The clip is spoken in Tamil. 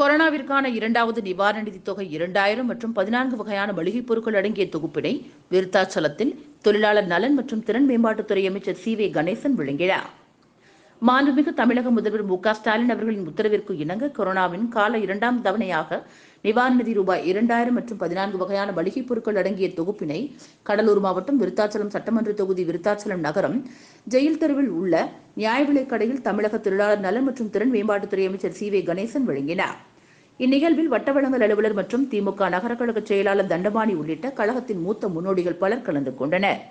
கொரோனாவிற்கான இரண்டாவது நிவாரண நிதித் தொகை 2000 மற்றும் 14 வகையான மளிகைப் பொருட்கள் அடங்கிய தொகுப்பினை விருத்தாச்சலத்தில் தொழிலாளர் நலன் மற்றும் திறன் மேம்பாட்டுத்துறை அமைச்சர் சி.வே. கணேசன் வழங்கினார். மாண்புமிகு தமிழக முதல்வர் மு.க.ஸ்டாலின் அவர்களின் உத்தரவிற்கு இணங்க கொரோனாவின் கால இரண்டாம் தவணையாக நிவாரண நிதி ரூபாய் 2000 மற்றும் 14 வகையான மளிகைப் பொருட்கள் அடங்கிய தொகுப்பினை கடலூர் மாவட்டம் விருத்தாச்சலம் சட்டமன்ற தொகுதி விருத்தாச்சலம் நகரம் ஜெயில் தெருவில் உள்ள நியாய விலைக் கடையில் தமிழக தொழிலாளர் நலன் மற்றும் திறன் மேம்பாட்டுத்துறை அமைச்சர் சி.வே. கணேசன் வழங்கினார். இந்நிகழ்வில் வட்ட வழங்கல் அலுவலர் மற்றும் திமுக நகர கழக செயலாளர் தண்டபாணி உள்ளிட்ட கழகத்தின் மூத்த முன்னோடிகள் பலர் கலந்து கொண்டனர்.